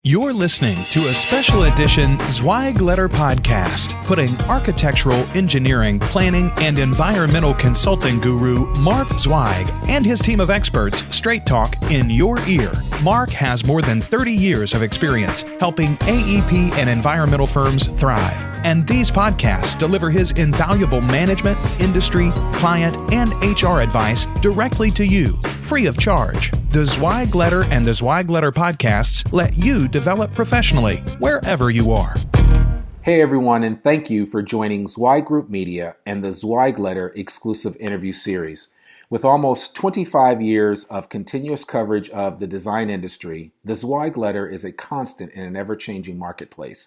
You're listening to a special edition Zweig Letter podcast, putting architectural, engineering, planning, and environmental consulting guru Mark Zweig and his team of experts straight talk in your ear. Mark has more than 30 years of experience helping AEP and environmental firms thrive, and these podcasts deliver his invaluable management, industry, client, and HR advice directly to you, free of charge. The Zweig Letter and the Zweig Letter podcasts let you develop professionally wherever you are. Hey everyone, and thank you for joining Zweig Group Media and the Zweig Letter exclusive interview series. With almost 25 years of continuous coverage of the design industry, the Zweig Letter is a constant in an ever-changing marketplace.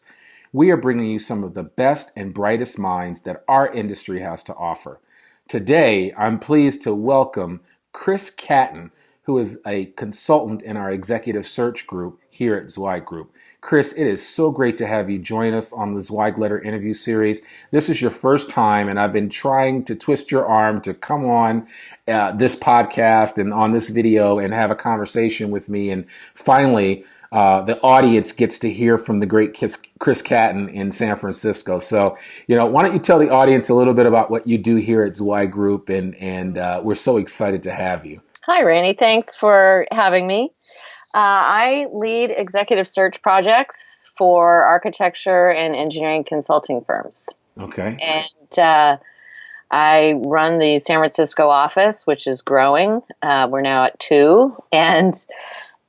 We are bringing you some of the best and brightest minds that our industry has to offer. Today, I'm pleased to welcome Chris Catton, who is a consultant in our executive search group here at Zweig Group. Chris, it is so great to have you join us on the Zweig Letter interview series. This is your first time, and I've been trying to twist your arm to come on this podcast and on this video and have a conversation with me. And finally, the audience gets to hear from the great Chris Catton in San Francisco. So, why don't you tell the audience a little bit about what you do here at Zweig Group, and we're so excited to have you. Hi, Randy. Thanks for having me. I lead executive search projects for architecture and engineering consulting firms. Okay. And I run the San Francisco office, which is growing. We're now at 2. And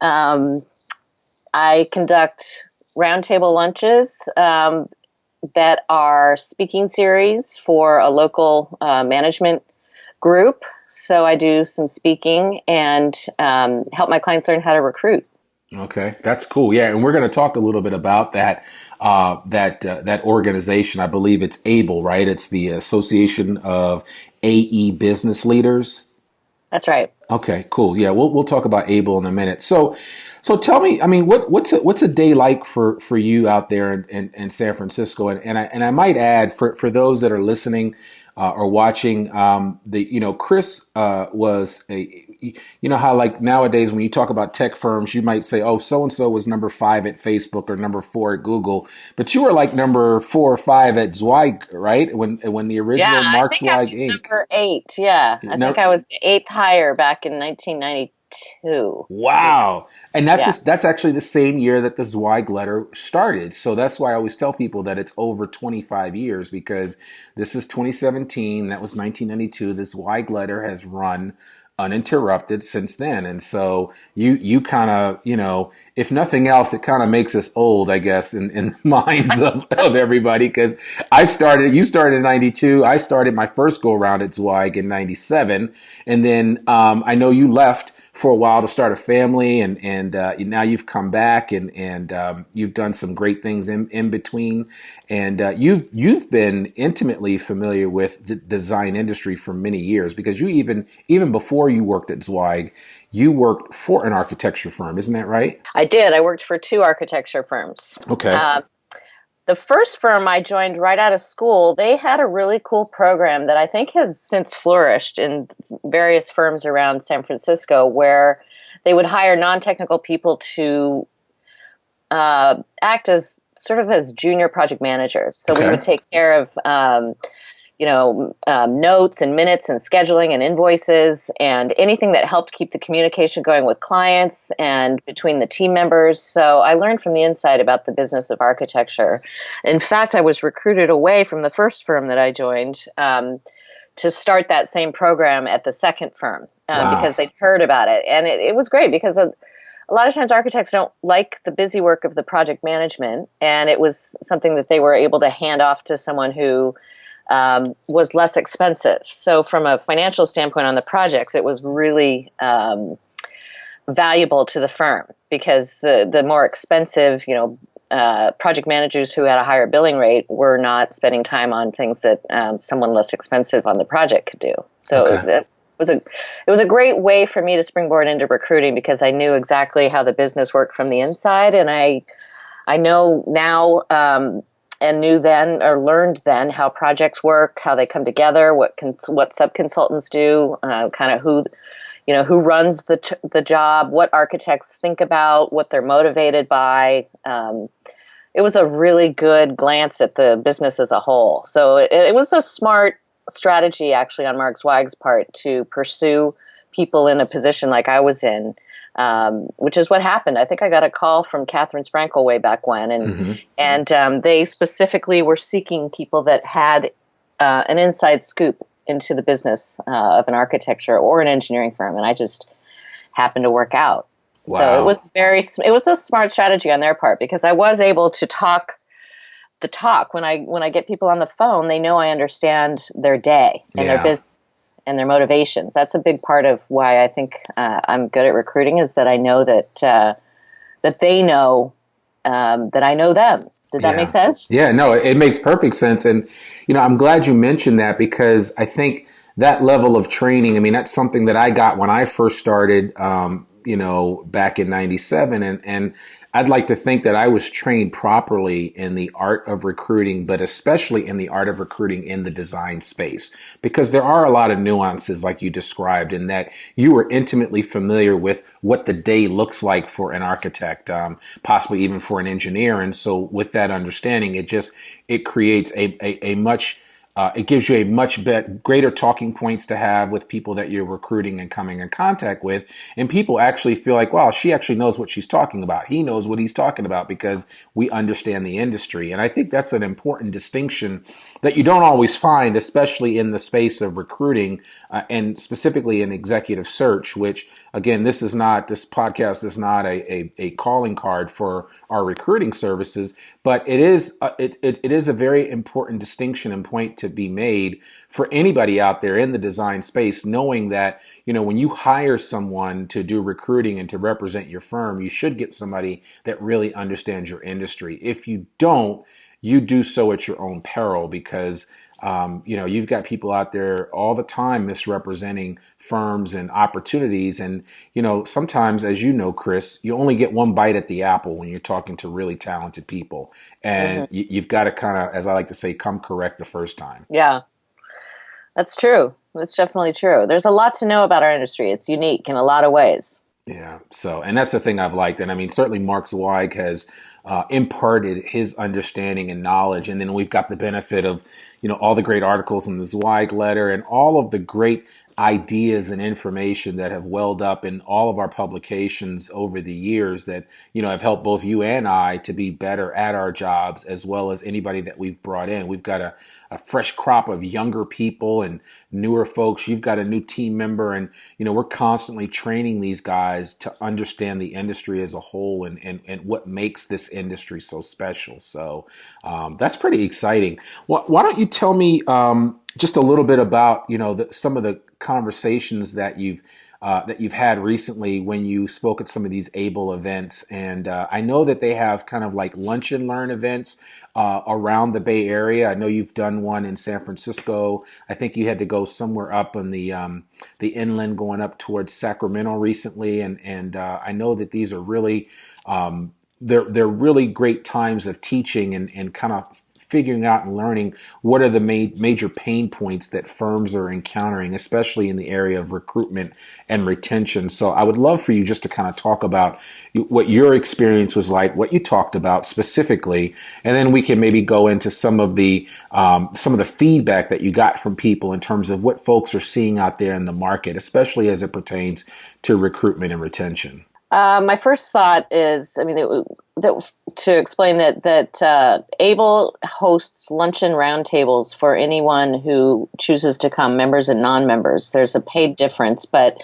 I conduct roundtable lunches that are speaking series for a local management group. So I do some speaking and help my clients learn how to recruit. Okay, that's cool. Yeah, and we're going to talk a little bit about that that organization. I believe it's ABLE, right? It's the Association of AE Business Leaders. That's right. Okay, cool. Yeah, we'll talk about ABLE in a minute. So tell me, I mean, what's a day like for you out there in San Francisco? And I might add for those that are listening or watching, Chris was how like nowadays when you talk about tech firms, you might say, oh, so-and-so was number 5 at Facebook or number 4 at Google, but you were like number 4 or 5 at Zweig, right? When the original Mark Zweig Inc. Number 8. Yeah. I think I was the 8th hire back in 1992. Wow. And that's actually the same year that the Zweig Letter started. So that's why I always tell people that it's over 25 years, because this is 2017. That was 1992. The Zweig Letter has run uninterrupted since then. And so you kind of, if nothing else, it kind of makes us old, I guess, in the minds of everybody, because you started in 92. I started my first go around at Zweig in 97. And then I know you left for a while to start a family, and now you've come back and you've done some great things in between, and you've been intimately familiar with the design industry for many years, because you even before you worked at Zweig, you worked for an architecture firm, isn't that right? I did. I worked for 2 architecture firms. Okay. The first firm I joined right out of school, they had a really cool program that I think has since flourished in various firms around San Francisco, where they would hire non-technical people to act as sort of as junior project managers. So we would take care of notes and minutes and scheduling and invoices and anything that helped keep the communication going with clients and between the team members. So I learned from the inside about the business of architecture. In fact, I was recruited away from the first firm that I joined to start that same program at the second firm because they'd heard about it. And it was great because a lot of times architects don't like the busy work of the project management, and it was something that they were able to hand off to someone who was less expensive. So from a financial standpoint on the projects, it was really valuable to the firm, because the more expensive, project managers who had a higher billing rate were not spending time on things that someone less expensive on the project could do. So it was a great way for me to springboard into recruiting, because I knew exactly how the business worked from the inside, and I know now and knew then, or learned then, how projects work, how they come together, what sub-consultants do, kind of who who runs the job, what architects think about, what they're motivated by. It was a really good glance at the business as a whole. So it was a smart strategy, actually, on Mark Zweig's part to pursue people in a position like I was in, which is what happened. I think I got a call from Catherine Sprankle way back when, and they specifically were seeking people that had an inside scoop into the business of an architecture or an engineering firm, and I just happened to work out. Wow. So it was a smart strategy on their part, because I was able to talk the talk. When I get people on the phone, they know I understand their day and their business and their motivations. That's a big part of why I think I'm good at recruiting, is that I know that they know that I know them. Did that make sense? Yeah, no, it makes perfect sense. And, I'm glad you mentioned that, because I think that level of training, I mean, that's something that I got when I first started, back in 97. And I'd like to think that I was trained properly in the art of recruiting, but especially in the art of recruiting in the design space, because there are a lot of nuances like you described, in that you were intimately familiar with what the day looks like for an architect, possibly even for an engineer. And so with that understanding, it creates a much it gives you a much greater talking points to have with people that you're recruiting and coming in contact with. And people actually feel like, wow, she actually knows what she's talking about. He knows what he's talking about, because we understand the industry. And I think that's an important distinction that you don't always find, especially in the space of recruiting and specifically in executive search, which, again, this podcast is not a calling card for our recruiting services, but it is a very important distinction and point to be made for anybody out there in the design space, knowing that, when you hire someone to do recruiting and to represent your firm, you should get somebody that really understands your industry. If you don't, you do so at your own peril, because you've got people out there all the time misrepresenting firms and opportunities. And, sometimes, as you know, Chris, you only get one bite at the apple when you're talking to really talented people. And you've got to kind of, as I like to say, come correct the first time. Yeah, that's true. That's definitely true. There's a lot to know about our industry. It's unique in a lot of ways. Yeah. So, and that's the thing I've liked. And I mean, certainly Mark Zweig has imparted his understanding and knowledge. And then we've got the benefit of, all the great articles in the Zweig Letter and all of the great ideas and information that have welled up in all of our publications over the years that, have helped both you and I to be better at our jobs, as well as anybody that we've brought in. We've got a fresh crop of younger people and newer folks. You've got a new team member, and, we're constantly training these guys to understand the industry as a whole and what makes this industry so special. So that's pretty exciting. Why don't you tell me just a little bit about, some of the conversations that you've had recently when you spoke at some of these ABLE events. And I know that they have kind of like lunch and learn events around the Bay Area. I know you've done one in San Francisco. I think you had to go somewhere up on the inland going up towards Sacramento recently. And I know that these are really, they're really great times of teaching and kind of figuring out and learning what are the major pain points that firms are encountering, especially in the area of recruitment and retention. So I would love for you just to kind of talk about what your experience was like, what you talked about specifically, and then we can maybe go into some of the feedback that you got from people in terms of what folks are seeing out there in the market, especially as it pertains to recruitment and retention. My first thought is, to explain that ABLE hosts luncheon roundtables for anyone who chooses to come, members and non-members. There's a paid difference, but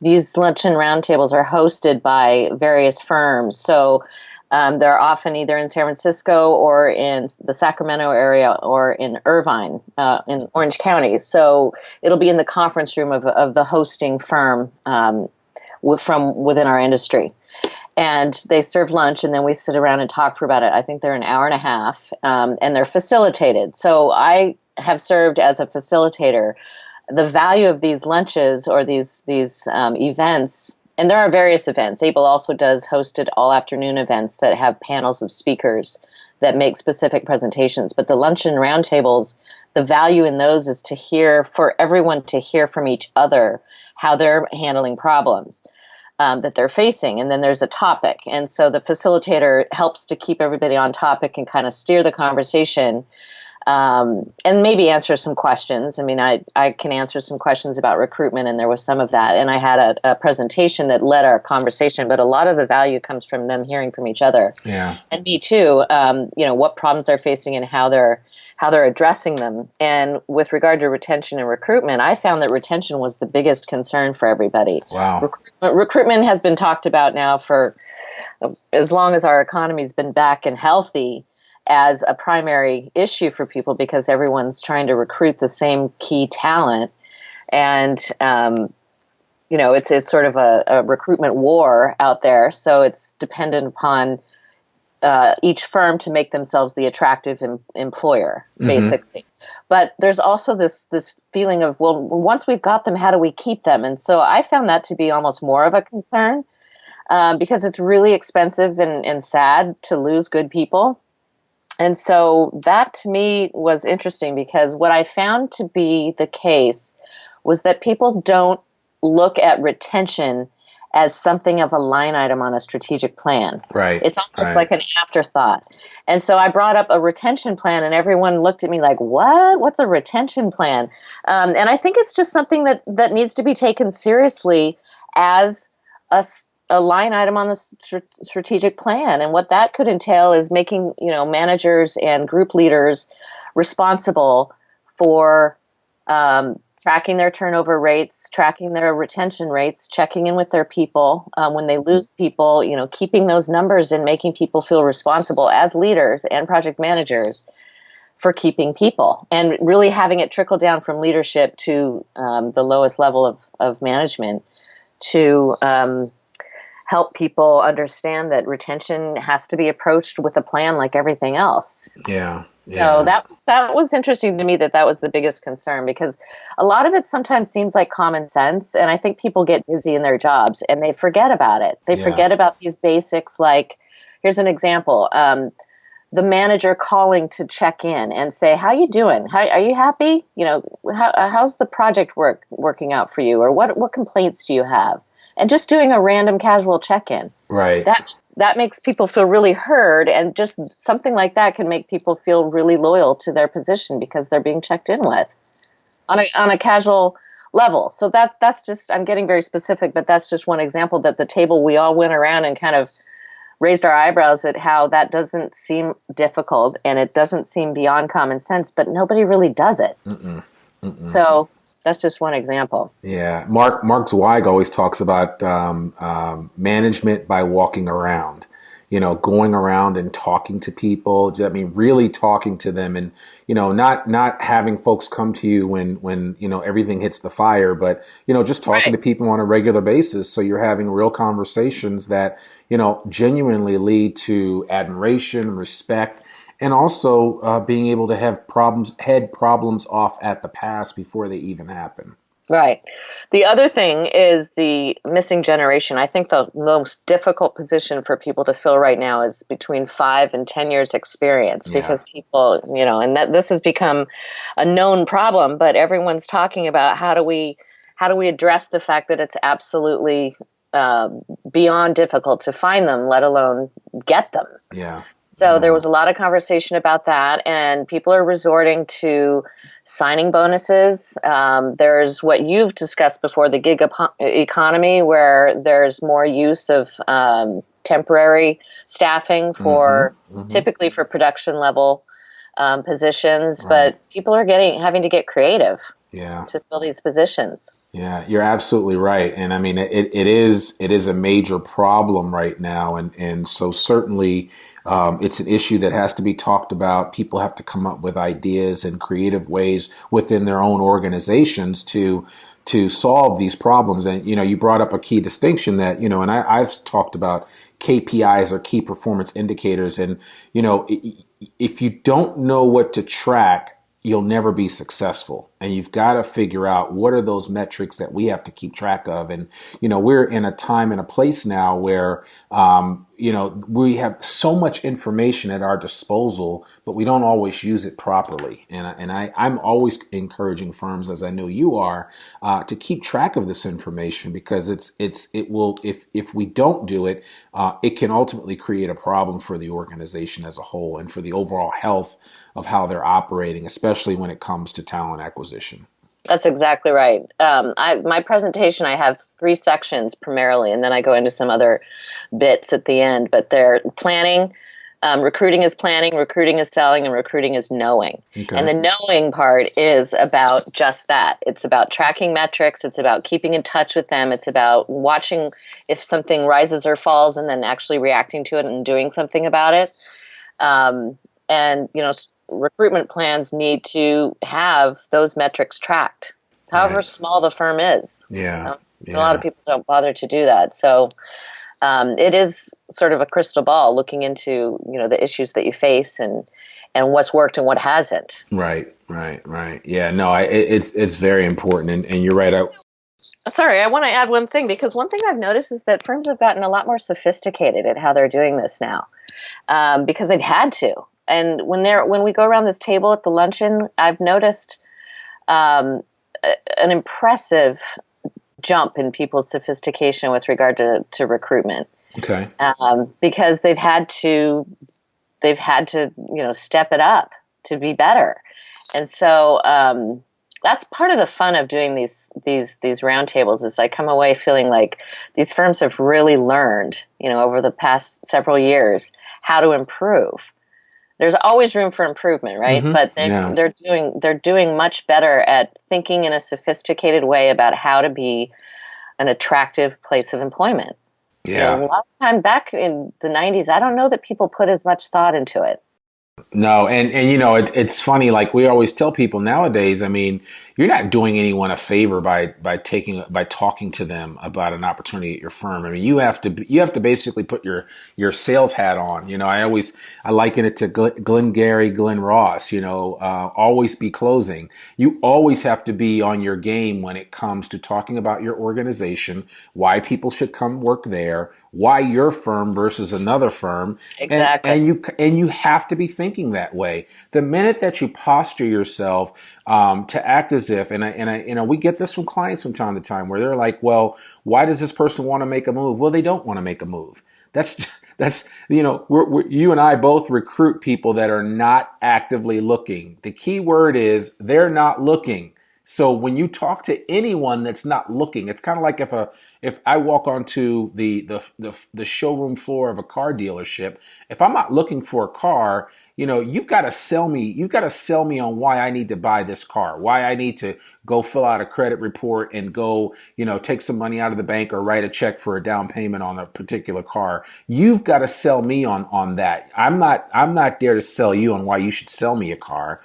these luncheon roundtables are hosted by various firms. So they're often either in San Francisco or in the Sacramento area or in Irvine, in Orange County. So it'll be in the conference room of the hosting firm from within our industry. And they serve lunch, and then we sit around and talk for about, I think they're an hour and a half, and they're facilitated. So I have served as a facilitator. The value of these lunches or these events, and there are various events. ABLE also does hosted all-afternoon events that have panels of speakers that make specific presentations. But the luncheon roundtables, the value in those is for everyone to hear from each other how they're handling problems that they're facing. And then there's a topic. And so the facilitator helps to keep everybody on topic and kind of steer the conversation. And maybe answer some questions. I mean, I can answer some questions about recruitment, and there was some of that. And I had a presentation that led our conversation, but a lot of the value comes from them hearing from each other. Yeah. And me too, what problems they're facing and how they're addressing them. And with regard to retention and recruitment, I found that retention was the biggest concern for everybody. Wow. Recruitment has been talked about now for as long as our economy's been back and healthy, as a primary issue for people, because everyone's trying to recruit the same key talent. And, it's sort of a recruitment war out there. So it's dependent upon each firm to make themselves the attractive employer, basically. But there's also this feeling of, well, once we've got them, how do we keep them? And so I found that to be almost more of a concern because it's really expensive and sad to lose good people. And so that to me was interesting, because what I found to be the case was that people don't look at retention as something of a line item on a strategic plan. Right. It's almost like an afterthought. And so I brought up a retention plan, and everyone looked at me like, what? What's a retention plan? And I think it's just something that needs to be taken seriously as a line item on the strategic plan. And what that could entail is making, managers and group leaders responsible for tracking their turnover rates, tracking their retention rates, checking in with their people when they lose people, keeping those numbers and making people feel responsible as leaders and project managers for keeping people, and really having it trickle down from leadership to the lowest level of management to help people understand that retention has to be approached with a plan like everything else. Yeah. So that was interesting to me, that was the biggest concern, because a lot of it sometimes seems like common sense. And I think people get busy in their jobs and they forget about it. They forget about these basics. Like, here's an example. The manager calling to check in and say, how you doing? Are you happy? How's the project working out for you? Or what complaints do you have? And just doing a random casual check-in. Right. That makes people feel really heard, and just something like that can make people feel really loyal to their position because they're being checked in with on a casual level. So that's just, I'm getting very specific, but that's just one example that the table, we all went around and kind of raised our eyebrows at how that doesn't seem difficult and it doesn't seem beyond common sense, but nobody really does it. So that's just one example. Yeah. Mark Zweig always talks about management by walking around, going around and talking to people. I mean, really talking to them, and, not having folks come to you when everything hits the fire, but, just talking to people on a regular basis. So you're having real conversations that, genuinely lead to admiration, respect, and also being able to head problems off at the pass before they even happen. Right. The other thing is the missing generation. I think the most difficult position for people to fill right now is between 5 and 10 years experience, because people, and this has become a known problem, but everyone's talking about how do we address the fact that it's absolutely beyond difficult to find them, let alone get them. Yeah. So there was a lot of conversation about that, and people are resorting to signing bonuses. There's what you've discussed before, the gig economy, where there's more use of temporary staffing for typically for production level positions, but people are having to get creative to fill these positions. Yeah, you're absolutely right. And I mean, it is a major problem right now. And so certainly it's an issue that has to be talked about. People have to come up with ideas and creative ways within their own organizations to solve these problems. And, you brought up a key distinction that, and I've talked about KPIs, or key performance indicators. And, if you don't know what to track, you'll never be successful. And you've got to figure out what are those metrics that we have to keep track of. And, we're in a time and a place now where, we have so much information at our disposal, but we don't always use it properly. And I'm always encouraging firms, as I know you are, to keep track of this information, because it will, if we don't do it, it can ultimately create a problem for the organization as a whole and for the overall health of how they're operating, especially when it comes to talent acquisition. That's exactly right. My presentation, I have 3 sections primarily, and then I go into some other bits at the end. But they're planning, recruiting is planning, recruiting is selling, and recruiting is knowing. Okay. And the knowing part is about just that. It's about tracking metrics. It's about keeping in touch with them. It's about watching if something rises or falls and then actually reacting to it and doing something about it. And, recruitment plans need to have those metrics tracked, however small the firm is. Yeah. A lot of people don't bother to do that. So it is sort of a crystal ball looking into, the issues that you face and what's worked and what hasn't. Right. Yeah, no, it's very important. And you're right. Sorry, I want to add one thing, because one thing I've noticed is that firms have gotten a lot more sophisticated at how they're doing this now, because they've had to. And when we go around this table at the luncheon, I've noticed an impressive jump in people's sophistication with regard to recruitment. Okay. Because they've had to step it up to be better. And so that's part of the fun of doing these roundtables, is I come away feeling like these firms have really learned, over the past several years, how to improve. There's always room for improvement, right? Mm-hmm. But they're doing much better at thinking in a sophisticated way about how to be an attractive place of employment. Yeah. A lot of time back in the 90s, I don't know that people put as much thought into it. No, and it's funny, like we always tell people nowadays, I mean, you're not doing anyone a favor by talking to them about an opportunity at your firm. I mean, you have to basically put your sales hat on. I liken it to Glengarry Glen Ross, always be closing. You always have to be on your game when it comes to talking about your organization, why people should come work there, why your firm versus another firm. Exactly. And you have to be thinking that way. The minute that you posture yourself to act as if, and we get this from clients from time to time, where they're like, well, why does this person want to make a move? Well, they don't want to make a move. That's you and I both recruit people that are not actively looking. The key word is they're not looking. So when you talk to anyone that's not looking, it's kind of like if I walk onto the showroom floor of a car dealership, if I'm not looking for a car, you've got to sell me. You've got to sell me on why I need to buy this car, why I need to go fill out a credit report and go, take some money out of the bank or write a check for a down payment on a particular car. You've got to sell me on that. I'm not there to sell you on why you should sell me a car.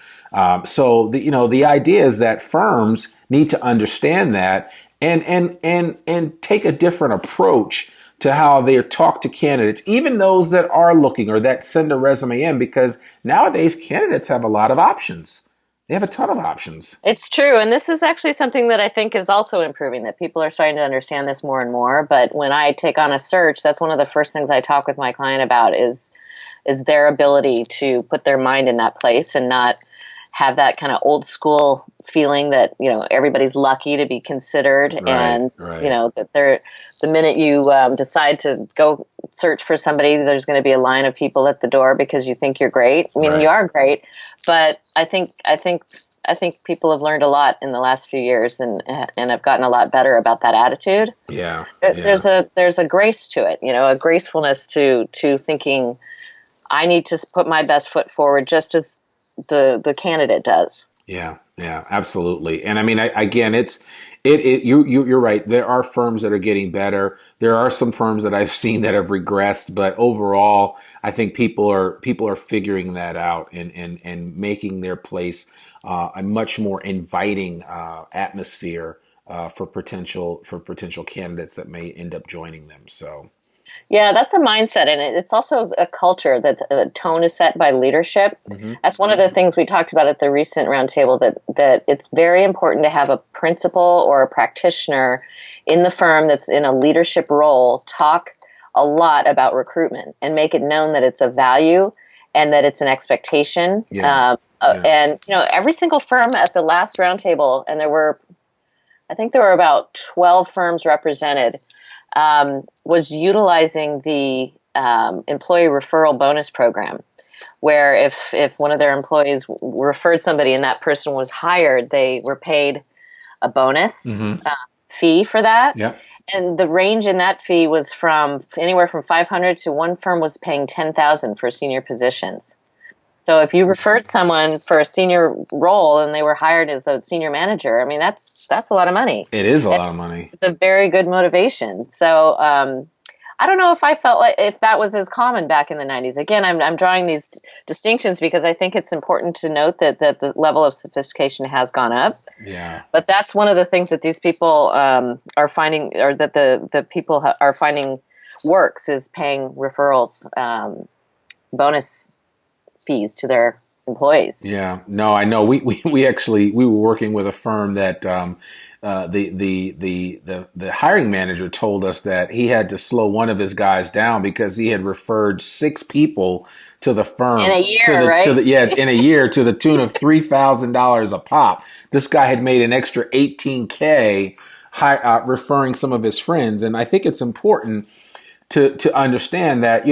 So the idea is that firms need to understand that and take a different approach to how they talk to candidates, even those that are looking or that send a resume in, because nowadays candidates have a lot of options. They have a ton of options. It's true. And this is actually something that I think is also improving, that people are starting to understand this more and more. But when I take on a search, that's one of the first things I talk with my client about is their ability to put their mind in that place and not have that kind of old school feeling that, everybody's lucky to be considered. Right, and, right. That the minute you decide to go search for somebody, there's going to be a line of people at the door because you think you're great. I mean, right. You are great, but I think people have learned a lot in the last few years and have gotten a lot better about that attitude. Yeah. There's a grace to it, a gracefulness to thinking I need to put my best foot forward just as the candidate does. Yeah, absolutely. And I mean, you're right. There are firms that are getting better. There are some firms that I've seen that have regressed, but overall, I think people are figuring that out and making their place a much more inviting atmosphere for potential candidates that may end up joining them. So. Yeah, that's a mindset, and it's also a culture that a tone is set by leadership. Mm-hmm. That's one of the things we talked about at the recent roundtable. That it's very important to have a principal or a practitioner in the firm that's in a leadership role talk a lot about recruitment and make it known that it's a value and that it's an expectation. Yeah. And every single firm at the last roundtable, and I think there were about 12 firms represented, was utilizing the employee referral bonus program, where if one of their employees referred somebody and that person was hired, they were paid a bonus fee for that. Yep. And the range in that fee was from anywhere from 500 to one firm was paying 10,000 for senior positions. So if you referred someone for a senior role and they were hired as a senior manager, I mean, that's a lot of money. It is a lot of money. It's a very good motivation. So I don't know if I felt like if that was as common back in the 90s. Again, I'm drawing these distinctions because I think it's important to note that the level of sophistication has gone up. Yeah. But that's one of the things that these people are finding, or that the people are finding works, is paying referrals, bonus fees to their employees. Yeah, no, I know. We were working with a firm that the hiring manager told us that he had to slow one of his guys down because he had referred 6 people to the firm in a year, right? In a year, to the tune of $3,000 a pop. This guy had made an extra $18K referring some of his friends, and I think it's important to understand that.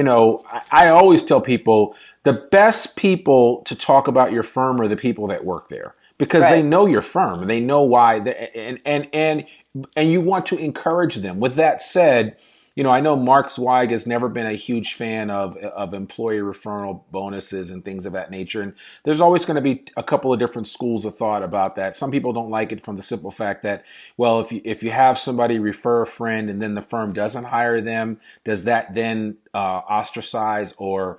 I always tell people, the best people to talk about your firm are the people that work there, because they know your firm and they know why. And you want to encourage them. With that said, I know Mark Zweig has never been a huge fan of employee referral bonuses and things of that nature. And there's always going to be a couple of different schools of thought about that. Some people don't like it from the simple fact that, well, if you have somebody refer a friend and then the firm doesn't hire them, does that then ostracize or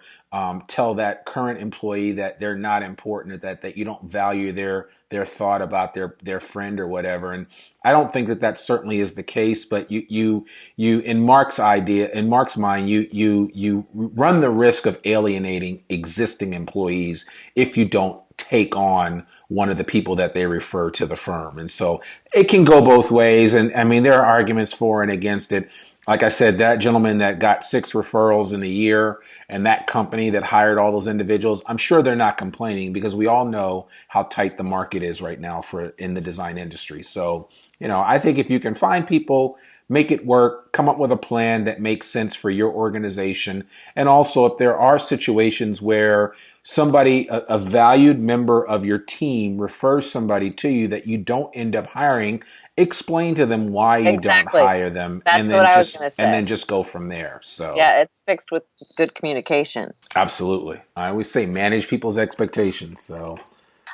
tell that current employee that they're not important, that you don't value their thought about their friend or whatever? And I don't think that certainly is the case, but you in Mark's mind, you run the risk of alienating existing employees if you don't take on one of the people that they refer to the firm. And so it can go both ways. And I mean, there are arguments for and against it. Like I said, that gentleman that got 6 referrals in a year and that company that hired all those individuals, I'm sure they're not complaining, because we all know how tight the market is right now in the design industry. So, I think if you can find people, make it work, come up with a plan that makes sense for your organization. And also, if there are situations where somebody, a valued member of your team, refers somebody to you that you don't end up hiring, explain to them why you don't hire them. That's what I was going to say. And then just go from there. So yeah, it's fixed with good communication. Absolutely. I always say manage people's expectations. So.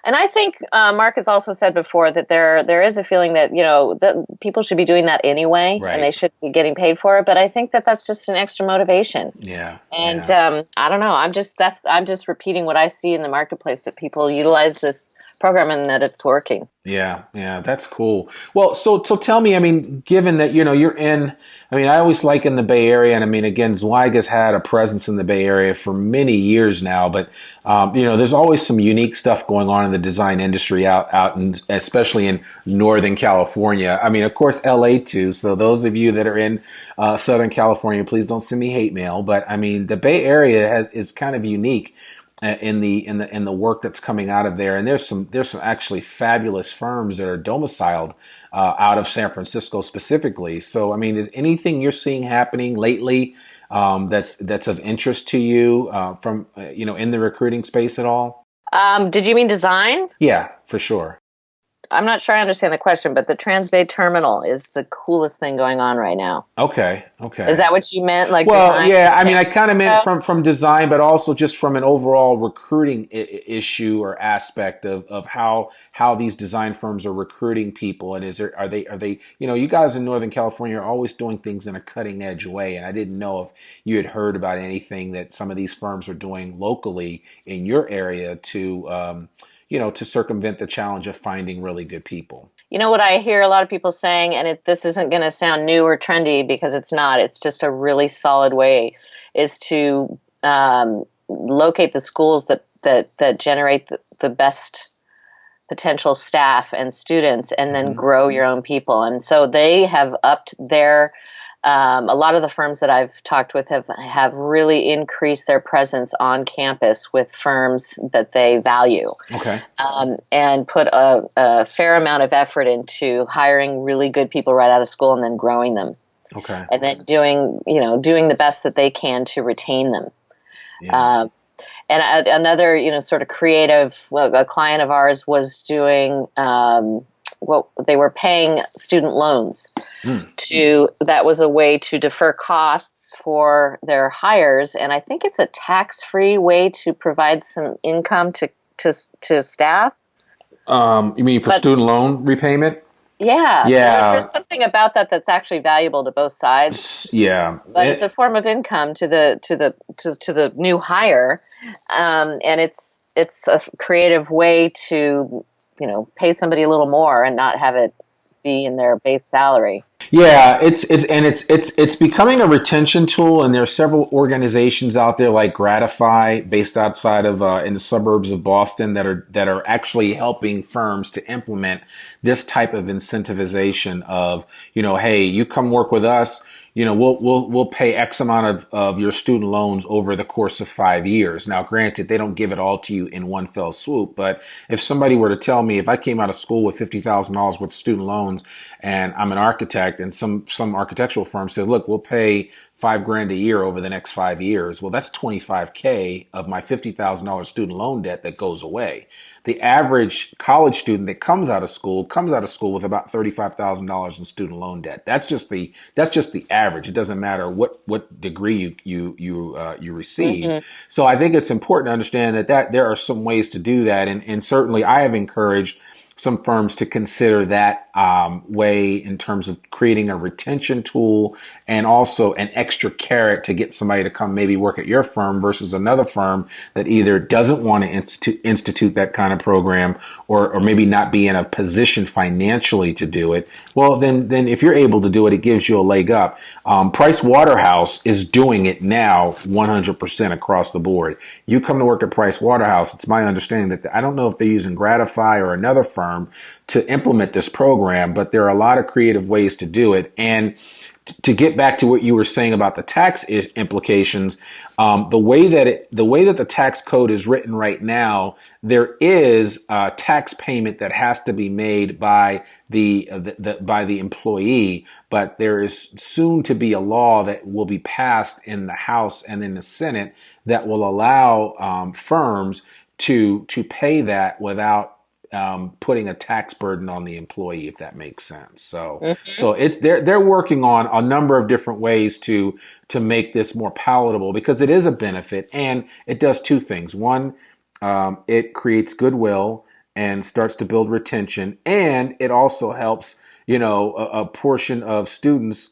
And I think Mark has also said before that there is a feeling that that people should be doing that anyway, and they should be getting paid for it. But I think that's just an extra motivation. Yeah. And I don't know. I'm just repeating what I see in the marketplace, that people utilize this program and that it's working. Yeah, that's cool. Well, so tell me, I mean, given that, you're in, I mean, I always like in the Bay Area, and I mean, again, Zweig has had a presence in the Bay Area for many years now, but, there's always some unique stuff going on in the design industry out in, especially in Northern California. I mean, of course, LA too. So those of you that are in Southern California, please don't send me hate mail. But I mean, the Bay Area is kind of unique in the work that's coming out of there, and there's some actually fabulous firms that are domiciled out of San Francisco specifically. So I mean, is anything you're seeing happening lately that's of interest to you from in the recruiting space at all? Did you mean design? Yeah, for sure. I'm not sure I understand the question, but the Transbay Terminal is the coolest thing going on right now. Okay. Is that what you meant? Like, well, design? Yeah. I mean, I kind of meant from design, but also just from an overall recruiting issue or aspect of how these design firms are recruiting people, and are they you guys in Northern California are always doing things in a cutting edge way, and I didn't know if you had heard about anything that some of these firms are doing locally in your area to to circumvent the challenge of finding really good people. You know what I hear a lot of people saying, and this isn't going to sound new or trendy because it's not. It's just a really solid way, is to locate the schools that generate the best potential staff and students, and then grow your own people. And so they have upped their. A lot of the firms that I've talked with have really increased their presence on campus with firms that they value. Okay. And put a fair amount of effort into hiring really good people right out of school and then growing them. Okay. And then doing the best that they can to retain them. Yeah. And another, sort of creative, a client of ours was doing, they were paying student loans that was a way to defer costs for their hires. And I think it's a tax-free way to provide some income to staff. You mean for student loan repayment? Yeah. Yeah. There's something about that that's actually valuable to both sides. Yeah. But it's a form of income to the new hire. And it's a creative way to, pay somebody a little more and not have it be in their base salary. Yeah, it's becoming a retention tool, and there are several organizations out there like Gratify, based outside of in the suburbs of Boston, that are actually helping firms to implement this type of incentivization of, hey, you come work with us. We'll pay X amount of your student loans over the course of 5 years. Now, granted, they don't give it all to you in one fell swoop, but if somebody were to tell me, if I came out of school with $50,000 worth of student loans and I'm an architect, and some architectural firm said, look, we'll pay $5,000 a year over the next 5 years. Well, that's $25K of my $50,000 student loan debt that goes away. The average college student that comes out of school with about $35,000 in student loan debt. That's just the average. It doesn't matter what degree you receive. Mm-hmm. So I think it's important to understand that there are some ways to do that, and certainly I have encouraged some firms to consider that way in terms of creating a retention tool and also an extra carrot to get somebody to come maybe work at your firm versus another firm that either doesn't want to institute that kind of program or maybe not be in a position financially to do it. Well, then if you're able to do it, it gives you a leg up. Price Waterhouse is doing it now 100% across the board. You come to work at Price Waterhouse, it's my understanding that I don't know if they're using Gratify or another firm to implement this program, but there are a lot of creative ways to do it. And to get back to what you were saying about the tax implications, the way that the tax code is written right now, there is a tax payment that has to be made by the employee, but there is soon to be a law that will be passed in the House and in the Senate that will allow firms to pay that without putting a tax burden on the employee, if that makes sense. So, so they're working on a number of different ways to make this more palatable, because it is a benefit, and it does two things. One, it creates goodwill and starts to build retention, and it also helps a portion of students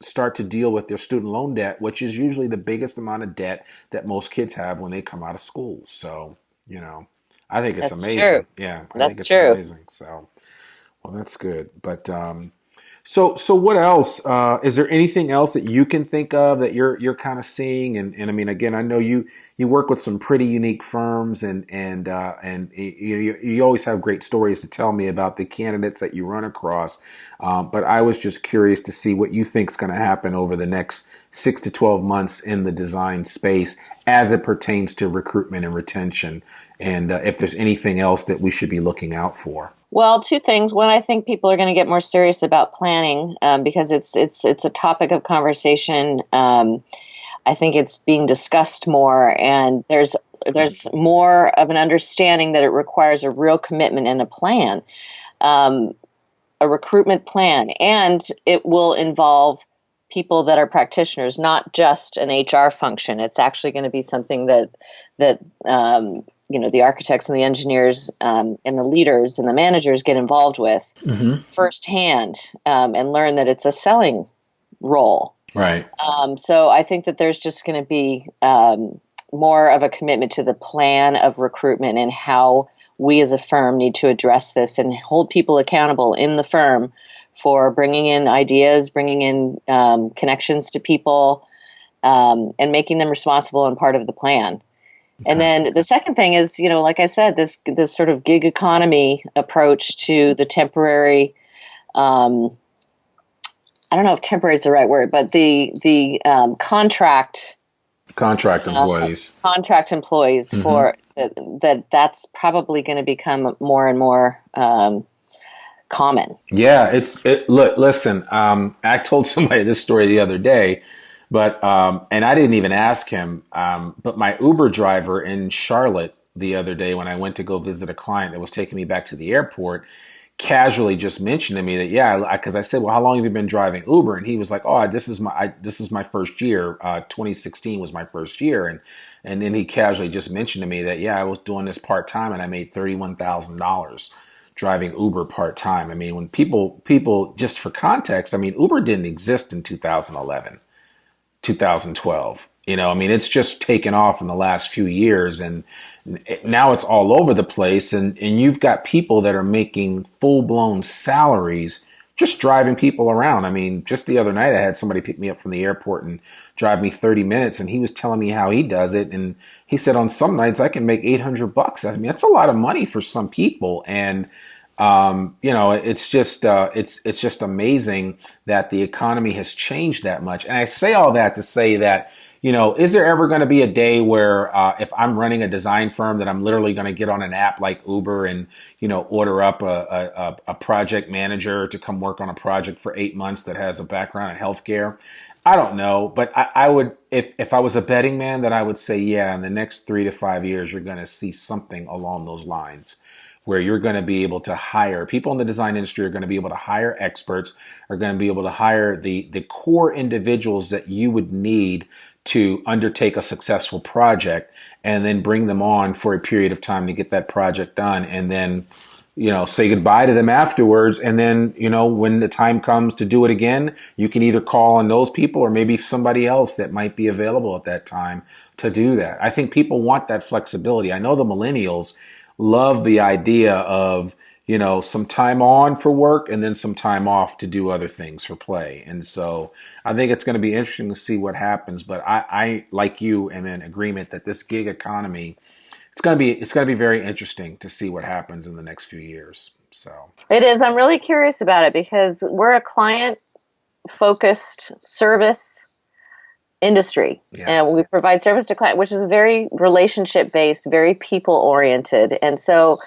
start to deal with their student loan debt, which is usually the biggest amount of debt that most kids have when they come out of school. So I think it's amazing. True. Yeah, I that's think it's true. Amazing. So, well, that's good. But so what else? Is there anything else that you can think of that you're kind of seeing? And I mean, again, I know you work with some pretty unique firms, and you always have great stories to tell me about the candidates that you run across. But I was just curious to see what you think is going to happen over the next 6 to 12 months in the design space as it pertains to recruitment and retention, and if there's anything else that we should be looking out for. Well, two things. One, I think people are going to get more serious about planning because it's a topic of conversation. I think it's being discussed more, and there's more of an understanding that it requires a real commitment and a plan, a recruitment plan, and it will involve people that are practitioners, not just an HR function. It's actually going to be something that the architects and the engineers and the leaders and the managers get involved with firsthand and learn that it's a selling role. Right. So I think that there's just going to be more of a commitment to the plan of recruitment and how we as a firm need to address this and hold people accountable in the firm for bringing in ideas, bringing in connections to people, and making them responsible and part of the plan. Okay. And then the second thing is, like I said, this sort of gig economy approach to the temporary, I don't know if temporary is the right word, but the contract employees. Contract employees Mm-hmm. for that's probably going to become more and more common. Yeah, look, listen, I told somebody this story the other day, but and I didn't even ask him, but my Uber driver in Charlotte the other day when I went to go visit a client that was taking me back to the airport, casually just mentioned to me that, because I said, well, how long have you been driving Uber? And he was like, oh, this is my first year. 2016 was my first year. And then he casually just mentioned to me that, I was doing this part-time and I made $31,000 driving Uber part-time. I mean, when people, just for context, I mean, Uber didn't exist in 2011, 2012. It's just taken off in the last few years, and now it's all over the place. And you've got people that are making full-blown salaries just driving people around. I mean, just the other night I had somebody pick me up from the airport and drive me 30 minutes, and he was telling me how he does it. And he said on some nights I can make $800. I mean, that's a lot of money for some people. And it's just amazing that the economy has changed that much. And I say all that to say that, is there ever going to be a day where if I'm running a design firm that I'm literally going to get on an app like Uber and, order up a project manager to come work on a project for 8 months that has a background in healthcare? I don't know, but I would, if I was a betting man, then I would say, in the next 3 to 5 years, you're going to see something along those lines, where you're going to be able to hire people in the design industry, are going to be able to hire experts, are going to be able to hire the core individuals that you would need to undertake a successful project, and then bring them on for a period of time to get that project done, and then, say goodbye to them afterwards. And then, when the time comes to do it again, you can either call on those people or maybe somebody else that might be available at that time to do that. I think people want that flexibility. I know the millennials love the idea of, some time on for work and then some time off to do other things for play. And so I think it's going to be interesting to see what happens. But I like you, am in agreement that this gig economy, it's going to be very interesting to see what happens in the next few years. So it is. I'm really curious about it because we're a client-focused service industry, and we provide service to client, which is very relationship-based, very people-oriented. And so,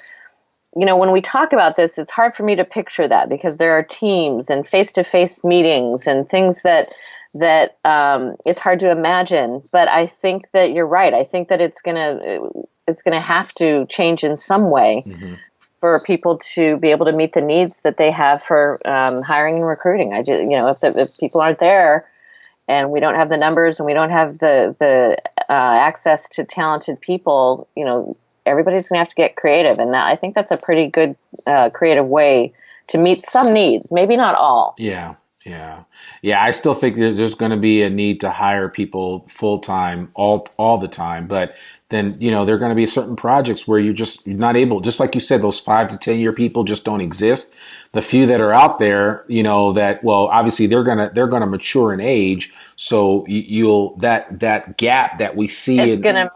when we talk about this, it's hard for me to picture that because there are teams and face-to-face meetings and things that it's hard to imagine. But I think that you're right. I think that it's gonna have to change in some way for people to be able to meet the needs that they have for hiring and recruiting. If people aren't there, and we don't have the numbers and we don't have the access to talented people, everybody's going to have to get creative. And I think that's a pretty good creative way to meet some needs, maybe not all. Yeah. I still think there's going to be a need to hire people full time all the time. But then, there are going to be certain projects where you're not able, just like you said, those 5 to 10 year people just don't exist. The few that are out there, obviously they're going to mature in age. So that gap that we see is going to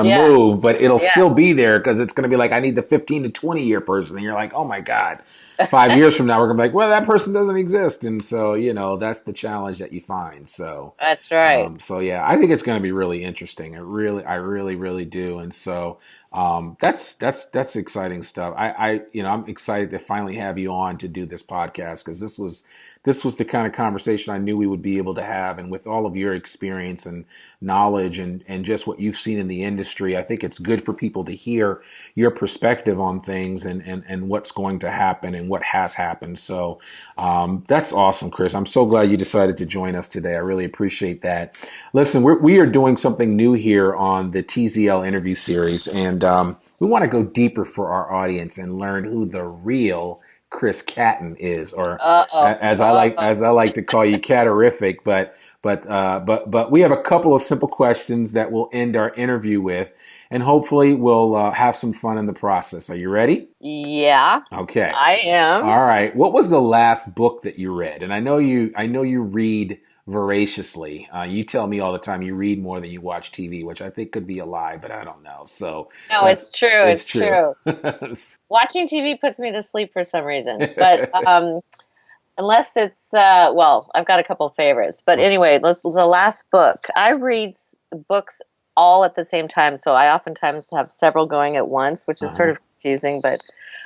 move, but it'll still be there because it's going to be like, I need the 15 to 20 year person. And you're like, oh my God, 5 years from now, we're going to be like, well, that person doesn't exist. And so, that's the challenge that you find. So that's right. I think it's going to be really interesting. I really do. And so, that's exciting stuff. I'm excited to finally have you on to do this podcast because this was the kind of conversation I knew we would be able to have. And with all of your experience and knowledge and just what you've seen in the industry, I think it's good for people to hear your perspective on things and what's going to happen and what has happened. So that's awesome, Chris. I'm so glad you decided to join us today. I really appreciate that. Listen, we are doing something new here on the TZL interview series, and we want to go deeper for our audience and learn who the real Chris Catton is, or Uh-oh. as I like to call you, Catterific. But we have a couple of simple questions that we'll end our interview with, and hopefully we'll have some fun in the process. Are you ready? Yeah. Okay. I am. All right. What was the last book that you read? And I know you read voraciously. You tell me all the time you read more than you watch TV, which I think could be a lie, but I don't know. So no, it's true. It's true. true. Watching TV puts me to sleep for some reason, but unless it's I've got a couple of favorites. But anyway, the last book. I read books all at the same time, so I oftentimes have several going at once, which is sort of confusing. But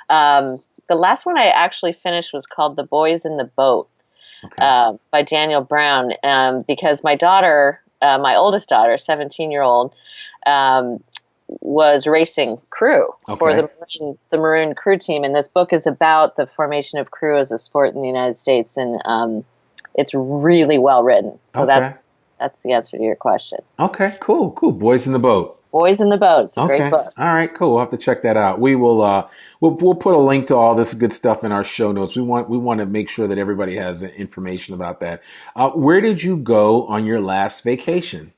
the last one I actually finished was called "The Boys in the Boat." Okay. By Daniel Brown, because my daughter, my oldest daughter, 17-year-old, was racing crew for the Maroon crew team. And this book is about the formation of crew as a sport in the United States. And it's really well written. So that's the answer to your question. Okay, cool. Boys in the Boat. Boys in the Boat. It's a great book. All right, cool. We'll have to check that out. We will. We'll put a link to all this good stuff in our show notes. We want to make sure that everybody has information about that. Where did you go on your last vacation?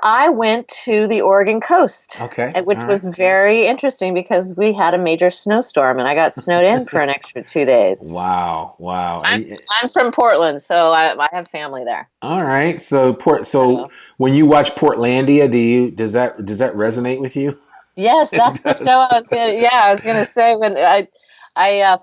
I went to the Oregon coast, which was very interesting because we had a major snowstorm and I got snowed in for an extra 2 days. Wow. I'm from Portland, so I have family there. All right. So when you watch Portlandia, does that resonate with you? Yes, that's the show I was gonna say when I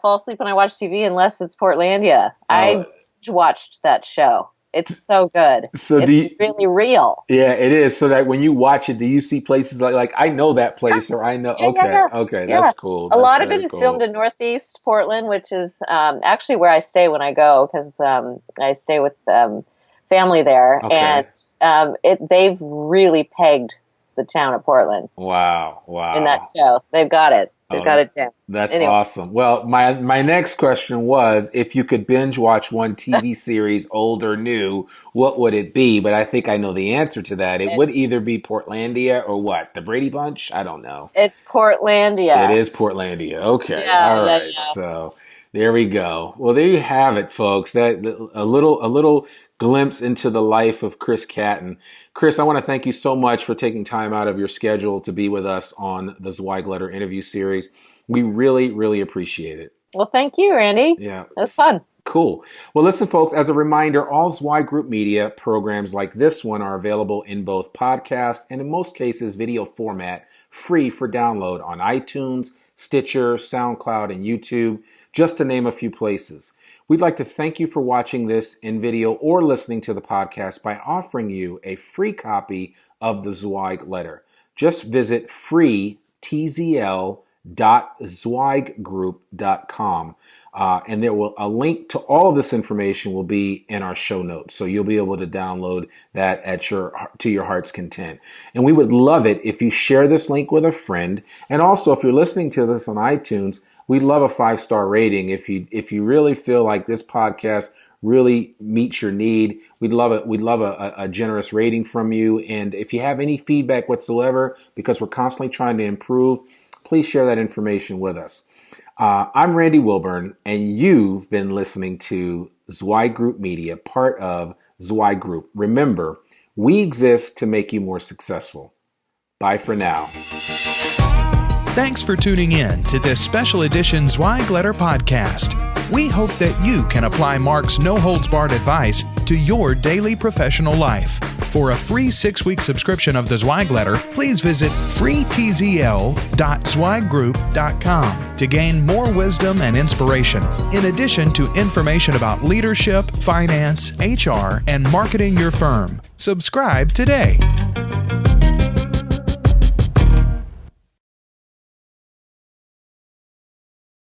fall asleep when I watch TV unless it's Portlandia. I watched that show. It's so good. So it's really real. Yeah, it is. So that when you watch it, do you see places like I know that place or I know? Okay, that's cool. A lot of it is filmed in Northeast Portland, which is actually where I stay when I go because I stay with family there, and they've really pegged the town of Portland. Wow. In that show, they've got it. They've got it down. That's awesome. Well, my next question was, if you could binge watch one TV series, old or new, what would it be? But I think I know the answer to that. It would either be Portlandia or what? The Brady Bunch? I don't know. It's Portlandia. It is Portlandia. Okay. Yeah, all right. Yeah. So there we go. Well, there you have it, folks. That a little glimpse into the life of Chris Catton. Chris, I want to thank you so much for taking time out of your schedule to be with us on the Zweig Letter interview series. We really, really appreciate it. Well, thank you, Randy. Yeah. It was fun. Cool. Well, listen, folks, as a reminder, all Zweig Group Media programs like this one are available in both podcast and in most cases video format, free for download on iTunes, Stitcher, SoundCloud, and YouTube, just to name a few places. We'd like to thank you for watching this in video or listening to the podcast by offering you a free copy of the Zweig Letter. Just visit freetzl.zweiggroup.com. And there will a link to all of this information will be in our show notes, so you'll be able to download that to your heart's content. And we would love it if you share this link with a friend. And also, if you're listening to this on iTunes, we'd love a 5-star rating. If you really feel like this podcast really meets your need, we'd love it. We'd love a generous rating from you. And if you have any feedback whatsoever, because we're constantly trying to improve, please share that information with us. I'm Randy Wilburn, and you've been listening to Zweig Group Media, part of Zweig Group. Remember, we exist to make you more successful. Bye for now. Thanks for tuning in to this special edition Zweig Letter podcast. We hope that you can apply Mark's no-holds-barred advice to your daily professional life. For a free 6-week subscription of the Zweig Letter, please visit freetzl.zweiggroup.com to gain more wisdom and inspiration, in addition to information about leadership, finance, HR, and marketing your firm. Subscribe today.